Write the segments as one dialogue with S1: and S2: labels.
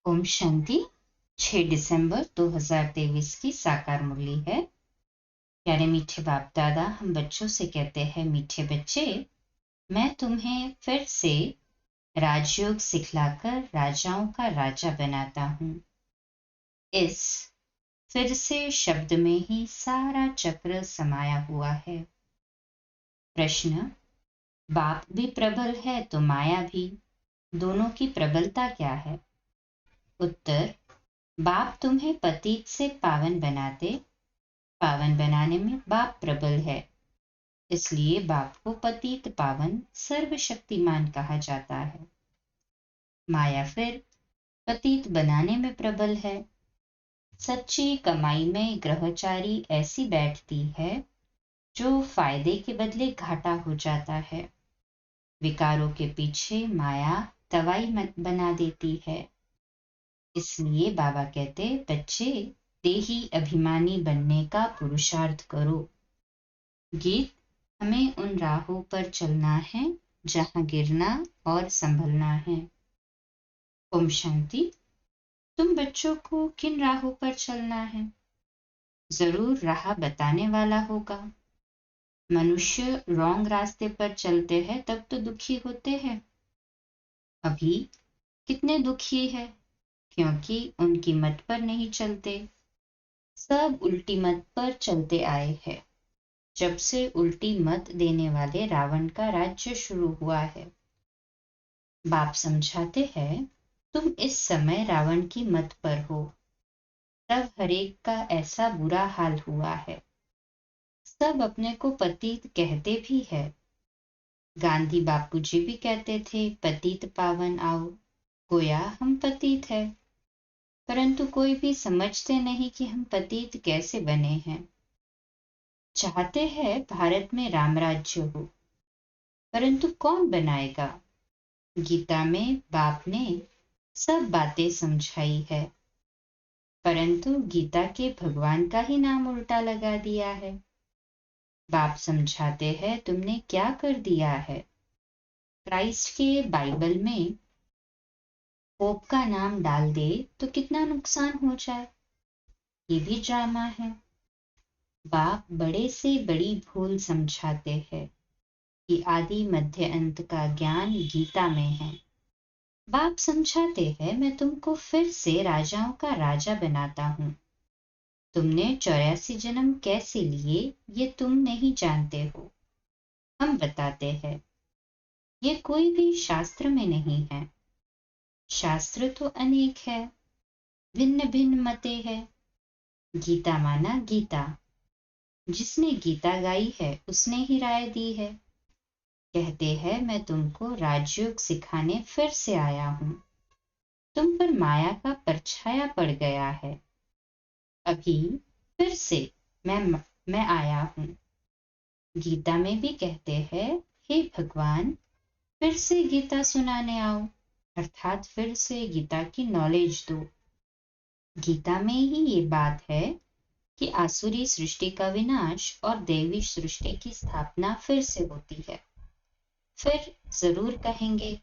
S1: ओम शांति। 6 दिसंबर 2023 की साकार मुरली है। प्यारे मीठे बाप दादा, हम बच्चों से कहते हैं, मीठे बच्चे, मैं तुम्हें फिर से राजयोग सिखलाकर राजाओं का राजा बनाता हूँ। इस फिर से शब्द में ही सारा चक्र समाया हुआ है। प्रश्न: बाप भी प्रबल है तो माया भी, दोनों की प्रबलता क्या है? उत्तर: बाप तुम्हें पतित से पावन बनाने में बाप प्रबल है, इसलिए बाप को पतित पावन सर्वशक्तिमान कहा जाता है। माया फिर पतित बनाने में प्रबल है। सच्ची कमाई में ग्रहचारी ऐसी बैठती है जो फायदे के बदले घाटा हो जाता है। विकारों के पीछे माया दवाई बना देती है। इसलिए बाबा कहते, बच्चे, देही अभिमानी बनने का पुरुषार्थ करो। गीत: हमें उन राहों पर चलना है जहां गिरना और संभलना है। ओम शांति। तुम बच्चों को किन राहों पर चलना है? जरूर राह बताने वाला होगा। मनुष्य रॉन्ग रास्ते पर चलते हैं तब तो दुखी होते हैं। अभी कितने दुखी है, क्योंकि उनकी मत पर नहीं चलते। सब उल्टी मत पर चलते आए हैं। जब से उल्टी मत देने वाले रावण का राज्य शुरू हुआ है। बाप समझाते हैं, तुम इस समय रावण की मत पर हो। तब हरेक का ऐसा बुरा हाल हुआ है। सब अपने को पतित कहते भी है। गांधी बापूजी भी कहते थे, पतित पावन आओ। गोया हम पतित है, परंतु कोई भी समझते नहीं कि हम पतित कैसे बने हैं। चाहते हैं भारत में राम राज्य हो, परंतु कौन बनाएगा? गीता में बाप ने सब बातें समझाई है, परंतु गीता के भगवान का ही नाम उल्टा लगा दिया है। बाप समझाते हैं, तुमने क्या कर दिया है? क्राइस्ट के बाइबल में पोप का नाम डाल दे तो कितना नुकसान हो जाए। ये भी ड्रामा है। बाप बड़े से बड़ी भूल समझाते हैं कि आदि मध्य अंत का ज्ञान गीता में है। बाप समझाते हैं, मैं तुमको फिर से राजाओं का राजा बनाता हूँ। तुमने 84 जन्म कैसे लिए ये तुम नहीं जानते हो। हम बताते हैं, ये कोई भी शास्त्र में नहीं है। शास्त्र तो अनेक है, भिन्न भिन्न मतें है। गीता माना गीता, जिसने गीता गाई है उसने ही राय दी है। कहते हैं, मैं तुमको राजयोग सिखाने फिर से आया हूँ। तुम पर माया का परछाया पड़ गया है। अभी फिर से मैं आया हूँ। गीता में भी कहते हैं, हे भगवान, फिर से गीता सुनाने आओ, अर्थात फिर से गीता की नॉलेज दो। गीता में ही ये बात है कि आसुरी सृष्टि का विनाश और दैवी सृष्टि की स्थापना फिर से होती है। फिर जरूर कहेंगे,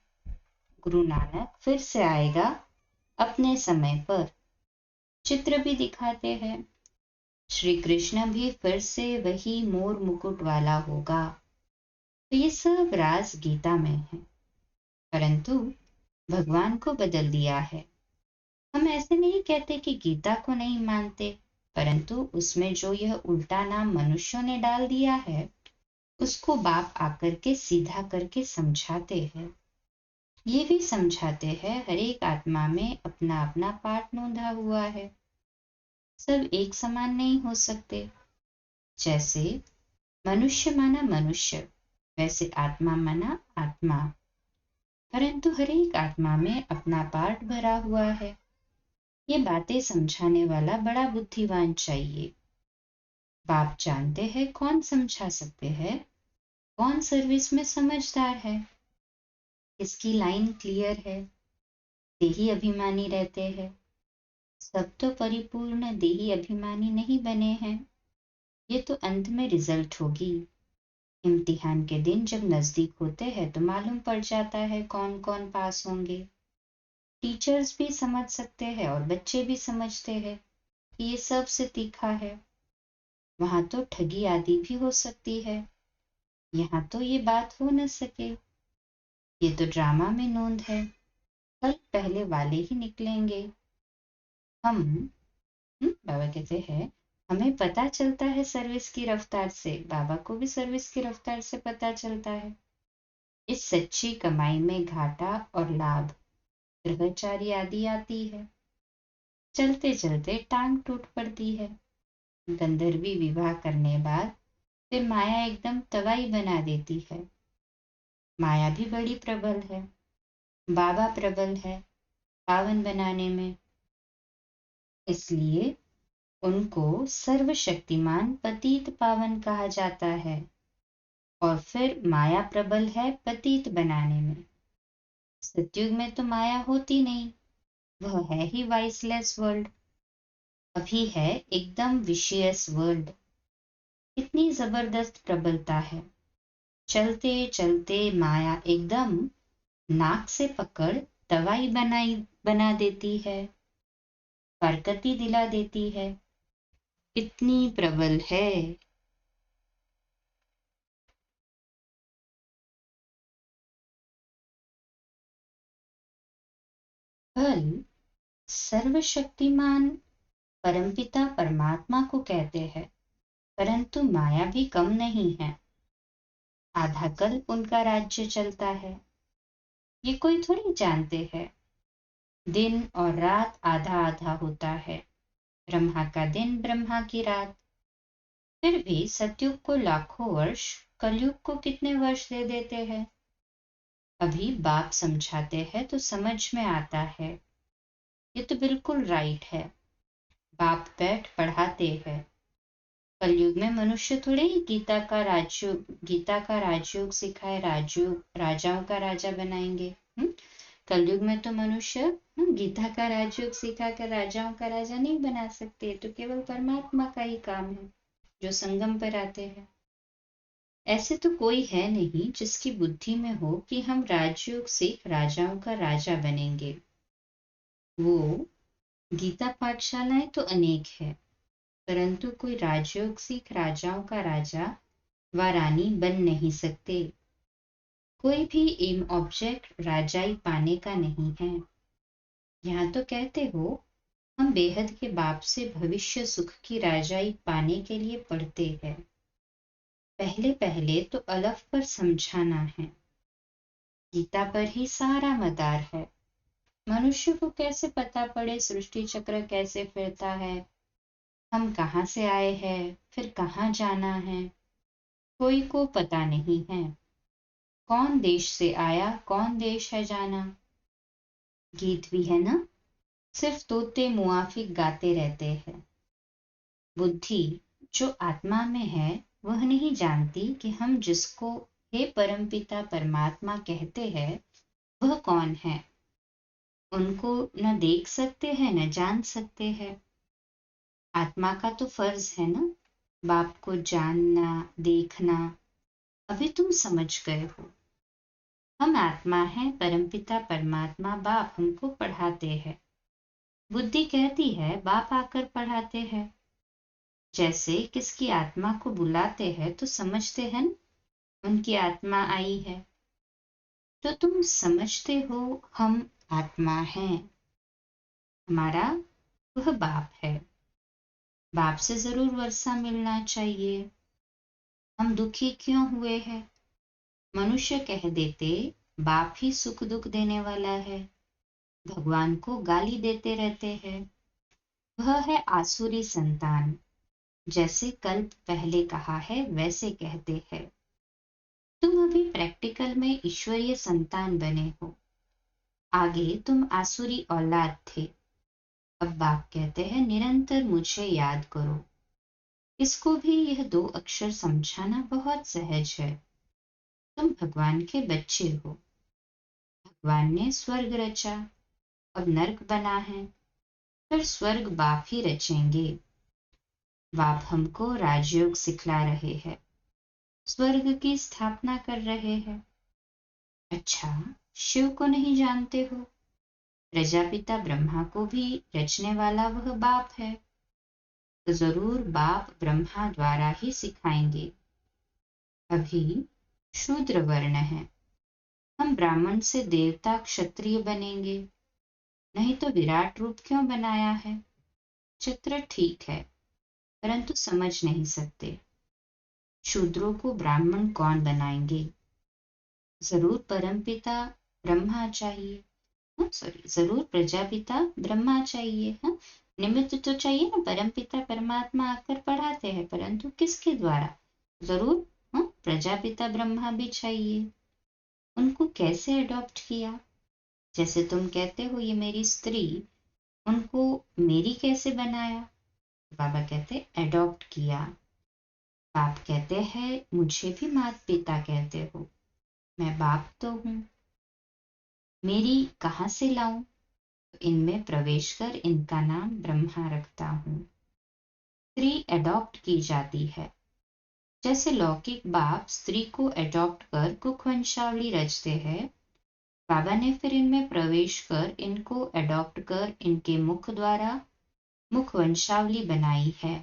S1: गुरु नानक फिर से आएगा अपने समय पर। चित्र भी दिखाते हैं, श्री कृष्ण भी फिर से वही मोर मुकुट वाला होगा। तो ये सब राज गीता में है, परंतु भगवान को बदल दिया है। हम ऐसे नहीं कहते कि गीता को नहीं मानते, परंतु उसमें जो यह उल्टा नाम मनुष्यों ने डाल दिया है, उसको बाप आकर के सीधा करके समझाते हैं। ये भी समझाते हैं, हर एक आत्मा में अपना अपना पार्ट नोंधा हुआ है। सब एक समान नहीं हो सकते। जैसे मनुष्य माना मनुष्य, वैसे आत्मा माना आत्मा, परंतु हर एक आत्मा में अपना पार्ट भरा हुआ है। ये बातें समझाने वाला बड़ा बुद्धिमान चाहिए। बाप जानते हैं कौन समझा सकते हैं, कौन सर्विस में समझदार है, किसकी लाइन क्लियर है। देही अभिमानी रहते हैं। सब तो परिपूर्ण देही अभिमानी नहीं बने हैं। ये तो अंत में रिजल्ट होगी। इम्तिहान के दिन जब नजदीक होते हैं तो मालूम पड़ जाता है कौन कौन पास होंगे। टीचर्स भी समझ सकते हैं और बच्चे भी समझते हैं कि ये सबसे तीखा है। वहां तो ठगी आदि भी हो सकती है, यहाँ तो ये बात हो न सके। ये तो ड्रामा में नोंद है, कल पहले वाले ही निकलेंगे। हम बाबा कहते हैं, हमें पता चलता है सर्विस की रफ्तार से। बाबा को भी सर्विस की रफ्तार से पता चलता है। इस सच्ची कमाई में घाटा और लाभ, ग्रहचारी आदि आती है। चलते चलते टांग टूट पड़ती है। गंधर्वी विवाह करने बाद फिर माया एकदम तवाई बना देती है। माया भी बड़ी प्रबल है, बाबा प्रबल है पावन बनाने में, इसलिए उनको सर्वशक्तिमान पतित पावन कहा जाता है। और फिर माया प्रबल है पतित बनाने में। सतयुग में तो माया होती नहीं, वह है ही वाइसलेस वर्ल्ड। अभी है एकदम विशियस वर्ल्ड। कितनी जबरदस्त प्रबलता है। चलते चलते माया एकदम नाक से पकड़ दवाई बना देती है, बरकती दिला देती है। इतनी प्रबल है। फल सर्वशक्तिमान परमपिता परमात्मा को कहते हैं, परंतु माया भी कम नहीं है। आधा कल उनका राज्य चलता है, ये कोई थोड़ी जानते हैं। दिन और रात आधा आधा होता है, ब्रह्मा का दिन ब्रह्मा की रात। फिर भी सतयुग को लाखों वर्ष, कलयुग को कितने वर्ष दे देते हैं। अभी बाप समझाते हैं तो समझ में आता है, ये तो बिल्कुल राइट है। बाप बैठ पढ़ाते हैं। कलयुग में मनुष्य थोड़े ही गीता का राजयोग सिखाए, राजयोग राजाओं का राजा बनाएंगे। कलयुग में तो मनुष्य गीता का राजयोग सिखाकर राजाओं का राजा नहीं बना सकते, तो केवल परमात्मा का ही काम है जो संगम पर आते हैं। ऐसे तो कोई है नहीं जिसकी बुद्धि में हो कि हम राजयोग सीख राजाओं का राजा बनेंगे। वो गीता पाठशालाएं तो अनेक है, परंतु कोई राजयोग सीख राजाओं का राजा व रानी बन नहीं सकते। कोई भी एम ऑब्जेक्ट राजाई पाने का नहीं है। यहाँ तो कहते हो, हम बेहद के बाप से भविष्य सुख की राजाई पाने के लिए पढ़ते हैं। पहले पहले तो अलफ पर समझाना है, गीता पर ही सारा मदार है। मनुष्य को कैसे पता पड़े सृष्टि चक्र कैसे फिरता है, हम कहाँ से आए हैं, फिर कहाँ जाना है, कोई को पता नहीं है। कौन देश से आया, कौन देश है जाना। गीत भी है ना, सिर्फ तोते मुआफिक गाते रहते हैं। बुद्धि जो आत्मा में है वह नहीं जानती कि हम जिसको हे परमपिता परमात्मा कहते हैं वह कौन है। उनको न देख सकते हैं न जान सकते हैं। आत्मा का तो फर्ज है ना बाप को जानना देखना। अभी तुम समझ गए हो। हम आत्मा हैं, परमपिता परमात्मा बाप हमको पढ़ाते हैं। बुद्धि कहती है बाप आकर पढ़ाते हैं। जैसे किसकी आत्मा को बुलाते हैं तो समझते हैं उनकी आत्मा आई है। तो तुम समझते हो हम आत्मा हैं, हमारा वह बाप है। बाप से जरूर वर्षा मिलना चाहिए। हम दुखी क्यों हुए हैं? मनुष्य कह देते बाप ही सुख दुख देने वाला है, भगवान को गाली देते रहते हैं। वह है आसुरी संतान, जैसे कल्प पहले कहा है वैसे कहते हैं। तुम अभी प्रैक्टिकल में ईश्वरीय संतान बने हो, आगे तुम आसुरी औलाद थे। अब बाप कहते हैं निरंतर मुझे याद करो। इसको भी यह 2 अक्षर समझाना बहुत सहज है। तुम भगवान के बच्चे हो। भगवान ने स्वर्ग रचा, अब नर्क बना है, फिर स्वर्ग बाप ही रचेंगे। बाप हमको राजयोग सिखला रहे हैं, स्वर्ग की स्थापना कर रहे हैं। अच्छा, शिव को नहीं जानते हो? प्रजापिता ब्रह्मा को भी रचने वाला वह बाप है, तो जरूर बाप ब्रह्मा द्वारा ही सिखाएंगे। अभी शूद्र वर्ण है, हम ब्राह्मण से देवता क्षत्रिय बनेंगे, नहीं तो विराट रूप क्यों बनाया है। चित्र ठीक है, परंतु समझ नहीं सकते। शूद्रों को ब्राह्मण कौन बनाएंगे। जरूर परमपिता ब्रह्मा चाहिए, सॉरी, जरूर प्रजापिता ब्रह्मा चाहिए। हाँ, निमित्त तो चाहिए ना, परमपिता परमात्मा आकर पढ़ाते हैं, परंतु किसके द्वारा। जरूर हाँ, प्रजापिता ब्रह्मा भी चाहिए। उनको कैसे अडॉप्ट किया। जैसे तुम कहते हो ये मेरी स्त्री, उनको मेरी कैसे बनाया। बाबा कहते अडॉप्ट किया। बाप कहते हैं मुझे भी माता पिता कहते हो, मैं बाप तो हूं, मेरी कहां से लाऊं। इनमें प्रवेश कर इनका नाम ब्रह्मा रखता हूं। स्त्री अडॉप्ट की जाती है, जैसे लौकिक बाप स्त्री को अडॉप्ट कर कुख वंशावली रचते हैं, बाबा ने फिर इनमें प्रवेश कर इनको अडॉप्ट कर इनके मुख द्वारा मुख वंशावली बनाई है।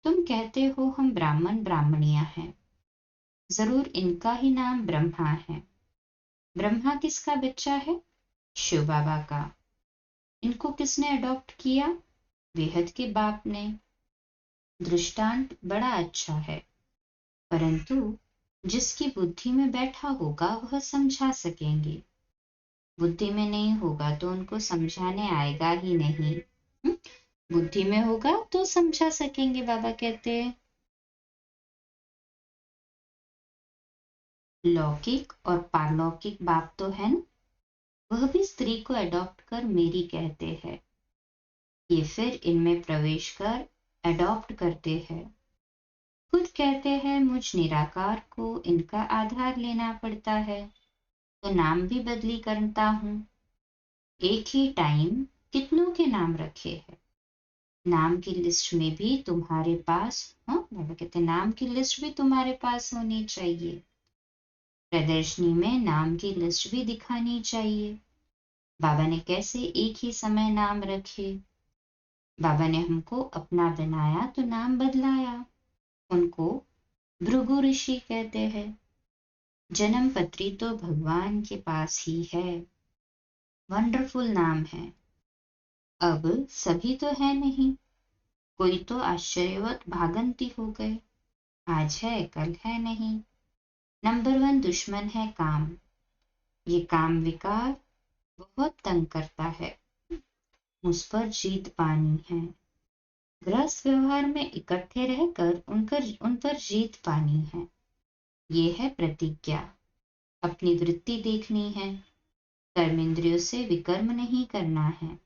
S1: तुम कहते हो हम ब्राह्मण ब्राह्मणियां हैं, जरूर इनका ही नाम ब्रह्मा है। ब्रह्मा किसका बच्चा है। शिव बाबा का। इनको किसने अडॉप्ट किया। बेहद के बाप ने। दृष्टांत बड़ा अच्छा है, परंतु जिसकी बुद्धि में बैठा होगा वह समझा सकेंगे, बुद्धि में नहीं होगा तो उनको समझाने आएगा ही नहीं। बुद्धि में होगा तो समझा सकेंगे। बाबा कहते हैं लौकिक और पारलौकिक बाप तो है ना, वह भी स्त्री को अडॉप्ट कर मेरी कहते हैं। ये फिर इनमें प्रवेश कर अडॉप्ट करते हैं। खुद कहते हैं मुझ निराकार को इनका आधार लेना पड़ता है, तो नाम भी बदली करता हूं। एक ही टाइम कितनों के नाम रखे हैं। नाम की लिस्ट में भी तुम्हारे पास, हाँ बाबा कहते नाम की लिस्ट भी तुम्हारे पास होनी चाहिए। प्रदर्शनी में नाम की लिस्ट भी दिखानी चाहिए। बाबा ने कैसे एक ही समय नाम रखे। बाबा ने हमको अपना बनाया तो नाम बदलाया। उनको भृगु ऋषि कहते हैं। जन्म पत्री तो भगवान के पास ही है। वंडरफुल नाम है। अब सभी तो है नहीं, कोई तो आश्चर्यवत भागंती हो गए, आज है कल है नहीं। नंबर 1 दुश्मन है काम। ये काम विकार बहुत तंग करता है, मुझ पर जीत पानी है। गृहस्थ व्यवहार में इकट्ठे रहकर उन पर जीत पानी है। ये है प्रतिज्ञा। अपनी वृत्ति देखनी है, कर्म इंद्रियों से विकर्म नहीं करना है।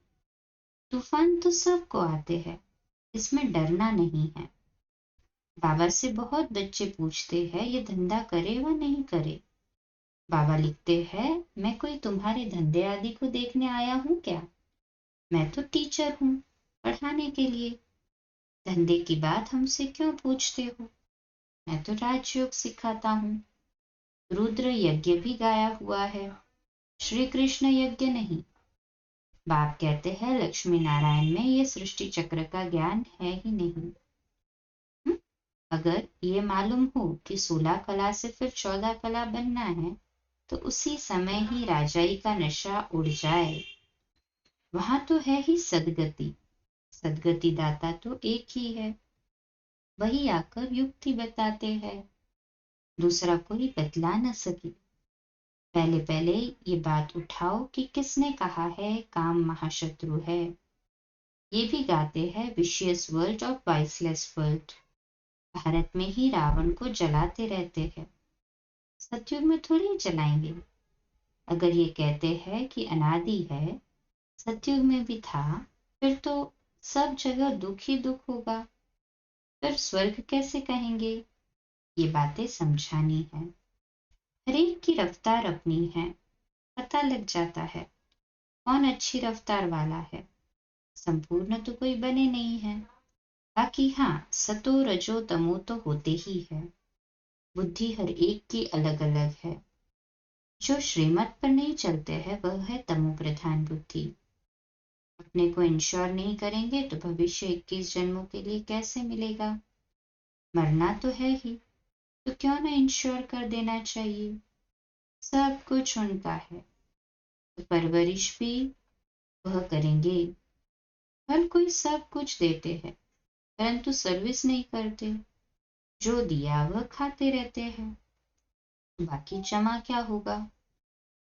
S1: तूफान तो सबको आते हैं, इसमें डरना नहीं है। बाबा से बहुत बच्चे पूछते हैं ये धंधा करे व नहीं करे। बाबा लिखते हैं मैं कोई तुम्हारे धंधे आदि को देखने आया हूं क्या। मैं तो टीचर हूं, पढ़ाने के लिए। धंधे की बात हमसे क्यों पूछते हो। मैं तो राजयोग सिखाता हूं। रुद्र यज्ञ भी गाया हुआ है, श्री कृष्ण यज्ञ नहीं। बाप कहते हैं लक्ष्मी नारायण में ये सृष्टि चक्र का ज्ञान है ही नहीं। अगर ये मालूम हो कि 16 कला से फिर 14 कला बनना है, तो उसी समय ही राजाई का नशा उड़ जाए। वहां तो है ही सदगति। सदगति दाता तो एक ही है, वही आकर युक्ति बताते हैं, दूसरा कोई बतला न सके। पहले पहले ये बात उठाओ कि किसने कहा है काम महाशत्रु है। ये भी गाते हैं विशियस वर्ल्ड और वाइसलेस वर्ल्ड। भारत में ही रावण को जलाते रहते हैं, सतयुग में थोड़ी जलाएंगे। अगर ये कहते हैं कि अनादि है, सतयुग में भी था, फिर तो सब जगह दुख ही दुख होगा, फिर स्वर्ग कैसे कहेंगे। ये बातें समझानी है। हरेक की रफ्तार अपनी है, पता लग जाता है कौन अच्छी रफ्तार वाला है। संपूर्ण तो कोई बने नहीं है, बाकी हाँ सतो रजो तमो तो होते ही है। बुद्धि हर एक की अलग अलग है। जो श्रीमत पर नहीं चलते हैं वह है तमो प्रधान बुद्धि। अपने को इंश्योर नहीं करेंगे तो भविष्य 21 जन्मों के लिए कैसे मिलेगा? मरना तो है ही, तो क्यों ना इंश्योर कर देना चाहिए। सब कुछ उनका है, तो परवरिश भी वह करेंगे। हर कोई सब कुछ देते हैं परंतु सर्विस नहीं करते। जो दिया वह खाते रहते हैं, बाकी जमा क्या होगा?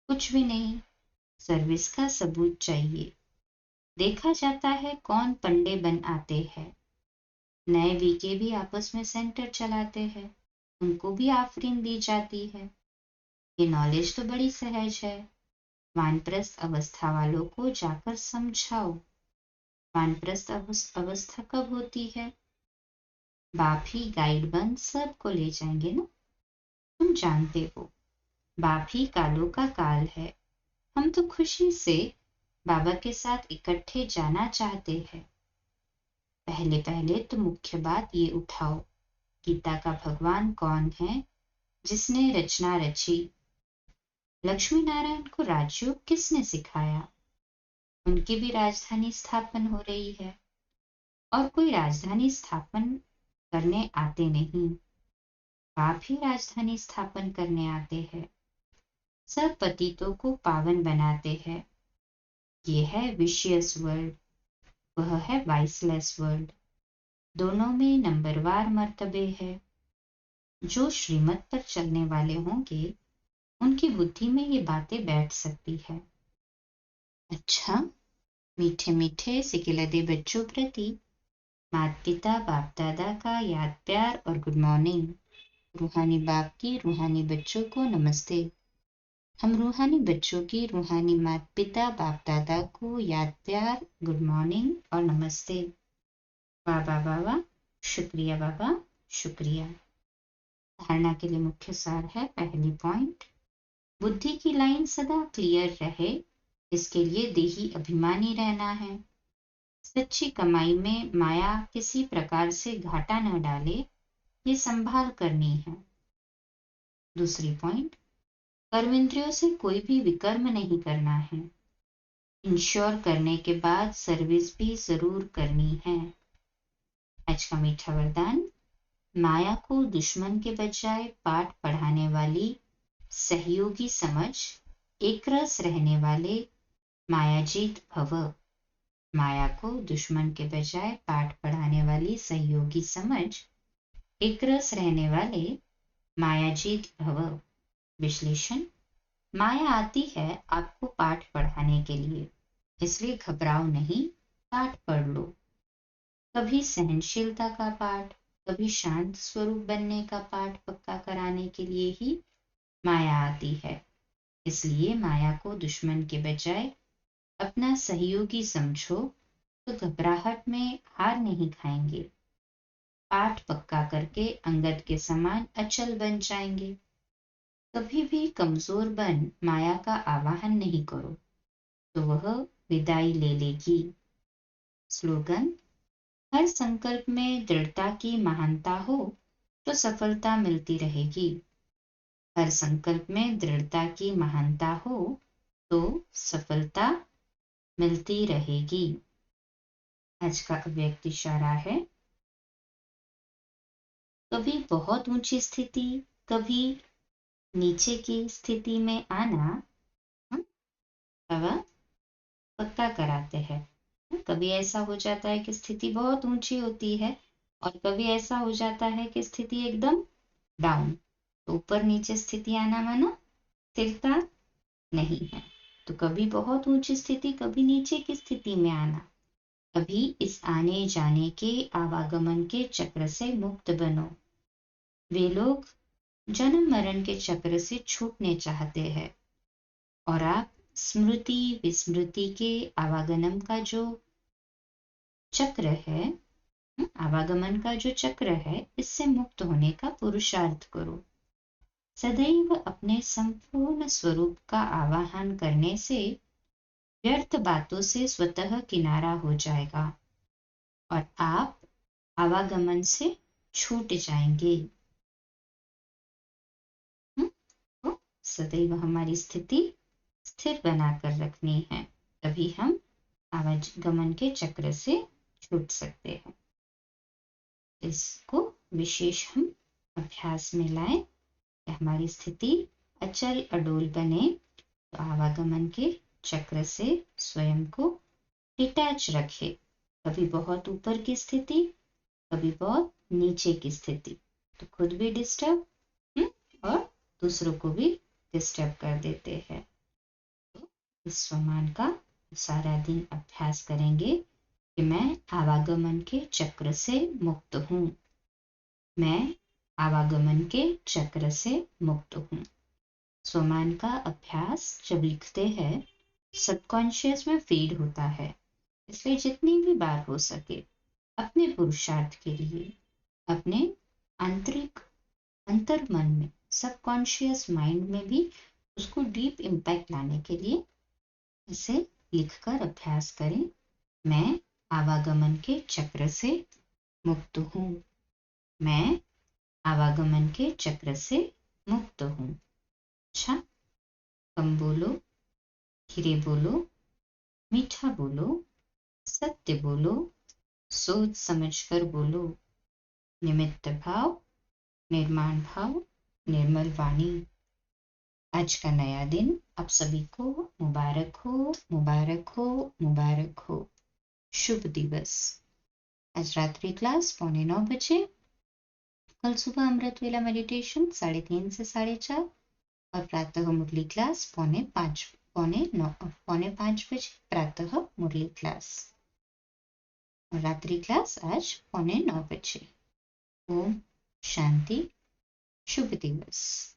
S1: कुछ भी नहीं। सर्विस का सबूत चाहिए। देखा जाता है कौन पंडे बन आते हैं। नए वीके भी आपस में सेंटर चलाते हैं, उनको भी आफरीन दी जाती है। ये नॉलेज तो बड़ी सहज है। वानप्रस्थ अवस्था वालों को जाकर समझाओ। वानप्रस्थ अवस्था कब होती है? बाप ही गाइड बन सबको ले जाएंगे ना। तुम जानते हो, बाप ही कालों का काल है। हम तो खुशी से बाबा के साथ इकट्ठे जाना चाहते हैं। पहले पहले तो मुख्य बात ये उठाओ, गीता का भगवान कौन है जिसने रचना रची? लक्ष्मी नारायण को राजयोग किसने सिखाया? उनकी भी राजधानी स्थापन हो रही है, और कोई राजधानी स्थापन करने आते नहीं, आप ही राजधानी स्थापन करने आते हैं। सब पतितों को पावन बनाते हैं। ये है विशियस वर्ल्ड, वह है वाइसलेस वर्ल्ड। दोनों में नंबरवार मर्तबे है। जो श्रीमत पर चलने वाले होंगे उनकी बुद्धि में ये बातें बैठ सकती है। अच्छा, मीठे मीठे सिकिलदे बच्चों प्रति माता पिता बाप दादा का याद प्यार और गुड मॉर्निंग। रूहानी बाप की रूहानी बच्चों को नमस्ते। हम रूहानी बच्चों की रूहानी माता पिता बाप दादा को याद प्यार गुड मॉर्निंग और नमस्ते। बाबा बाबा शुक्रिया, बाबा शुक्रिया। धारणा के लिए मुख्य सार है, पहली पॉइंट, बुद्धि की लाइन सदा क्लियर रहे, इसके लिए देही अभिमानी रहना है। सच्ची कमाई में माया किसी प्रकार से घाटा न डाले, ये संभाल करनी है। दूसरी पॉइंट, कर्मेंद्रियों से कोई भी विकर्म नहीं करना है। इंश्योर करने के बाद सर्विस भी जरूर करनी है। आज का मीठा वरदान, माया को दुश्मन के बजाय पाठ पढ़ाने वाली सहयोगी समझ, एक रस रहने वाले मायाजीत भव। माया को दुश्मन के बजाय पाठ पढ़ाने वाली सहयोगी समझ, एक रस रहने वाले मायाजीत भव। विश्लेषण, माया आती है आपको पाठ पढ़ाने के लिए, इसलिए घबराओ नहीं, पाठ पढ़ लो। कभी सहनशीलता का पाठ, कभी शांत स्वरूप बनने का पाठ पक्का कराने के लिए ही माया आती है। इसलिए माया को दुश्मन के बजाय अपना सहयोगी समझो, तो घबराहट में हार नहीं खाएंगे। पाठ पक्का करके अंगद के समान अचल बन जाएंगे। कभी भी कमजोर बन माया का आवाहन नहीं करो, तो वह विदाई ले लेगी। स्लोगन, हर संकल्प में दृढ़ता की महानता हो तो सफलता मिलती रहेगी। हर संकल्प में दृढ़ता की महानता हो तो सफलता मिलती रहेगी। आज का अव्यक्त इशारा है, कभी बहुत ऊंची स्थिति, कभी नीचे की स्थिति में आना बाबा पक्का कराते हैं। कभी ऐसा हो जाता है कि स्थिति बहुत ऊंची होती है, और कभी ऐसा हो जाता है कि स्थिति एकदम डाउन। तो ऊपर नीचे स्थिति आना माना स्थिरता नहीं है। तो कभी बहुत ऊंची स्थिति, कभी नीचे की स्थिति में आना। अभी इस आने जाने के आवागमन के चक्र से मुक्त बनो। वे लोग जन्म मरण के चक्र से छूटने चाहते हैं, और आप स्मृति विस्मृति के आवागमन का जो चक्र है, आवागमन का जो चक्र है, इससे मुक्त होने का पुरुषार्थ करो। सदैव अपने संपूर्ण स्वरूप का आवाहन करने से व्यर्थ बातों से स्वतः किनारा हो जाएगा और आप आवागमन से छूट जाएंगे। तो सदैव हमारी स्थिति स्थिर बनाकर रखनी है, तभी हम आवागमन के चक्र से छूट सकते हैं। इसको विशेष हम अभ्यास में लाएं कि हमारी स्थिति अचल अडोल बने, तो आवागमन के चक्र से स्वयं को डिटैच रखे। कभी बहुत ऊपर की स्थिति, कभी बहुत नीचे की स्थिति, तो खुद भी डिस्टर्ब और दूसरों को भी डिस्टर्ब कर देते हैं। तो इस स्वमान का सारा दिन अभ्यास करेंगे कि मैं आवागमन के चक्र से मुक्त हूँ, मैं आवागमन के चक्र से मुक्त हूँ। स्वमान का अभ्यास जब लिखते हैं सबकॉन्शियस में फीड होता है, इसलिए जितनी भी बार हो सके अपने पुरुषार्थ के लिए अपने आंतरिक अंतर मन में, सबकॉन्शियस माइंड में भी उसको डीप इम्पैक्ट लाने के लिए इसे लिखकर अभ्यास करें। मैं आवागमन के चक्र से मुक्त हूँ, मैं आवागमन के चक्र से मुक्त हूँ। अच्छा, कम बोलो, धीरे बोलो, मीठा बोलो, सत्य बोलो, सोच समझकर बोलो, निमित्त भाव, निर्माण भाव, निर्मल वाणी। आज का नया दिन आप सभी को मुबारक हो, मुबारक हो, मुबारक हो। शुभ दिवस। आज रात्रि क्लास 8:45 बजे, कल सुबह अमृत वेला मेडिटेशन 3:30 से 4:30 और प्रातः मुरली क्लास 4:45 बजे प्रातः मुरली क्लास और रात्रि क्लास आज 8:45 बजे। ओम शांति। शुभ दिवस।